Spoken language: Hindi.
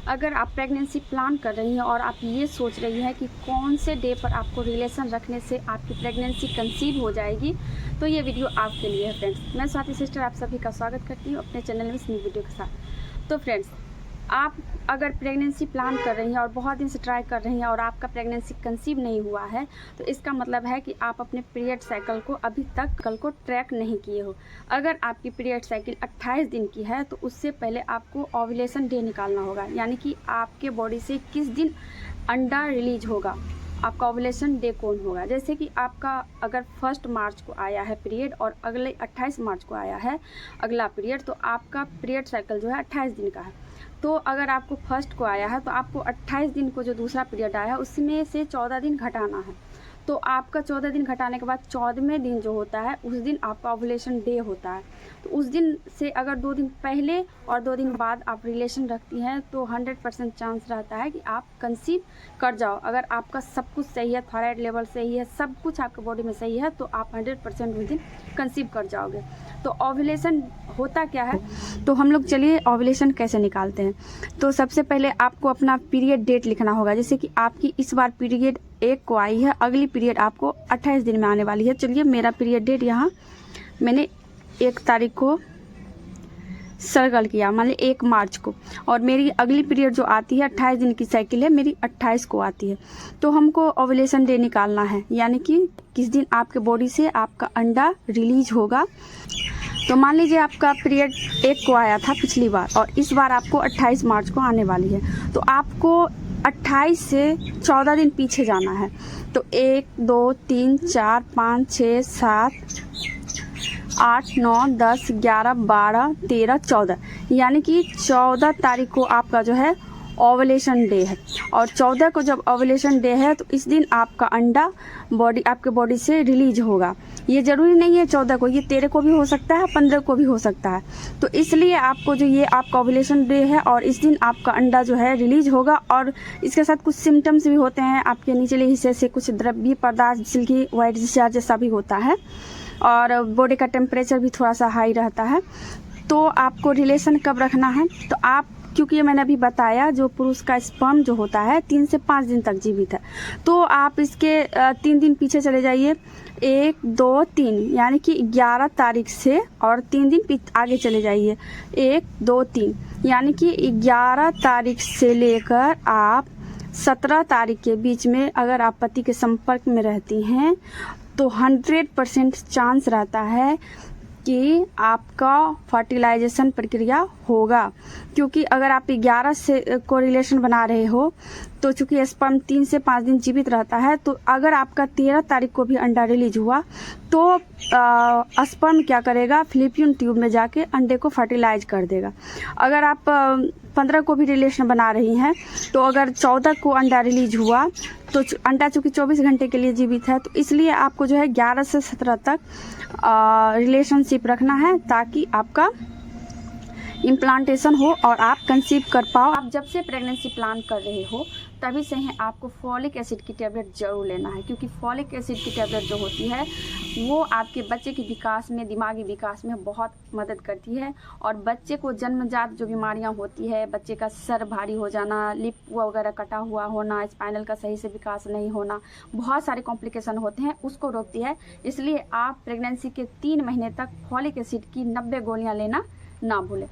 अगर आप प्रेगनेंसी प्लान कर रही हैं और आप ये सोच रही हैं कि कौन से डे पर आपको रिलेशन रखने से आपकी प्रेगनेंसी कंसीव हो जाएगी, तो ये वीडियो आपके लिए है फ्रेंड्स। मैं स्वाति सिस्टर आप सभी का स्वागत करती हूँ अपने चैनल में इस न्यू वीडियो के साथ। तो फ्रेंड्स, आप अगर प्रेगनेंसी प्लान कर रही हैं और बहुत दिन से ट्राई कर रही हैं और आपका प्रेगनेंसी कंसीव नहीं हुआ है, तो इसका मतलब है कि आप अपने पीरियड साइकिल को अभी तक को ट्रैक नहीं किए हो। अगर आपकी पीरियड साइकिल 28 दिन की है तो उससे पहले आपको ओव्यूलेशन डे निकालना होगा, यानी कि आपके बॉडी से किस दिन अंडा रिलीज होगा, आपका ओव्यूलेशन डे कौन होगा। जैसे कि आपका अगर 1 मार्च को आया है पीरियड और अगले 28 मार्च को आया है अगला पीरियड, तो आपका पीरियड साइकिल जो है 28 दिन का है। तो अगर आपको 1 को आया है तो आपको 28 दिन को जो दूसरा पीरियड आया है उसमें से 14 दिन घटाना है। तो आपका 14 दिन घटाने के बाद 14वें दिन जो होता है उस दिन आपका ओव्यूलेशन डे होता है। तो उस दिन से अगर 2 दिन पहले और 2 दिन बाद आप रिलेशन रखती हैं तो 100% चांस रहता है कि आप कंसीव कर जाओ। अगर आपका सब कुछ सही है, थायराइड लेवल सही है, सब कुछ आपके बॉडी में सही है, तो आप 100% उस दिन कंसीव कर जाओगे। तो ओव्यूलेशन होता क्या है, तो हम लोग चलिए ओव्यूलेशन कैसे निकालते हैं। तो सबसे पहले आपको अपना पीरियड डेट लिखना होगा। जैसे कि आपकी इस बार पीरियड 1 को आई है, अगली पीरियड आपको 28 दिन में आने वाली है। चलिए, मेरा पीरियड डेट यहाँ मैंने 1 तारीख को सर्कल किया, मान लीजिए 1 मार्च को, और मेरी अगली पीरियड जो आती है 28 दिन की साइकिल है, मेरी 28 को आती है। तो हमको ओव्यूलेशन डे निकालना है, यानी कि किस दिन आपके बॉडी से आपका अंडा रिलीज होगा। तो मान लीजिए आपका पीरियड 1 को आया था पिछली बार और इस बार आपको 28 मार्च को आने वाली है। तो आपको 28 से 14 दिन पीछे जाना है। तो 1 2 3 4 5 6 7 8 9 10 11 12 13 14, यानी कि 14 तारीख को आपका जो है ओव्यूलेशन डे है। और 14 को जब ओव्यूलेशन डे है तो इस दिन आपका अंडा आपके बॉडी से रिलीज होगा। ये ज़रूरी नहीं है 14 को, ये 13 को भी हो सकता है, 15 को भी हो सकता है। तो इसलिए आपको जो ये आपका ओव्यूलेशन डे है और इस दिन आपका अंडा जो है रिलीज होगा। और इसके साथ कुछ सिम्टम्स भी होते हैं, आपके निचले हिस्से से कुछ द्रव्य पदार्थ सिल्की वाइट डिस्चार्ज जैसा भी होता है, और बॉडी का टेम्परेचर भी थोड़ा सा हाई रहता है। तो आपको रिलेशन कब रखना है, तो आप, क्योंकि ये मैंने अभी बताया, जो पुरुष का स्पर्म जो होता है 3 से 5 दिन तक जीवित है, तो आप इसके 3 दिन पीछे चले जाइए, 1 2 3, यानी कि 11 तारीख से, और 3 दिन आगे चले जाइए, 1 2 3, यानी कि 11 तारीख से लेकर आप 17 तारीख के बीच में अगर आप पति के संपर्क में रहती हैं तो 100% चांस रहता है कि आपका फर्टिलाइजेशन प्रक्रिया होगा। क्योंकि अगर आप 11 से को रिलेशन बना रहे हो तो चूंकि स्पर्म 3 से 5 दिन जीवित रहता है, तो अगर आपका 13 तारीख को भी अंडा रिलीज हुआ तो स्पर्म क्या करेगा, फैलोपियन ट्यूब में जाके अंडे को फर्टिलाइज कर देगा। अगर आप 15 को भी रिलेशन बना रही हैं तो अगर 14 को अंडा रिलीज हुआ तो अंडा चूँकि 24 घंटे के लिए जीवित है, तो इसलिए आपको जो है 11 से 17 तक रिलेशनशिप रखना है, ताकि आपका इम्प्लांटेशन हो और आप कंसीव कर पाओ। आप जब से प्रेगनेंसी प्लान कर रहे हो तभी से ही आपको फॉलिक एसिड की टैबलेट ज़रूर लेना है, क्योंकि फॉलिक एसिड की टैबलेट जो होती है वो आपके बच्चे के विकास में, दिमागी विकास में बहुत मदद करती है। और बच्चे को जन्मजात जो बीमारियां होती है, बच्चे का सर भारी हो जाना, लिप वगैरह कटा हुआ होना, स्पाइनल का सही से विकास नहीं होना, बहुत सारे कॉम्प्लिकेशन होते हैं, उसको रोकती है। इसलिए आप प्रेगनेंसी के 3 महीने तक फॉलिक एसिड की 90 गोलियाँ लेना ना भूलें।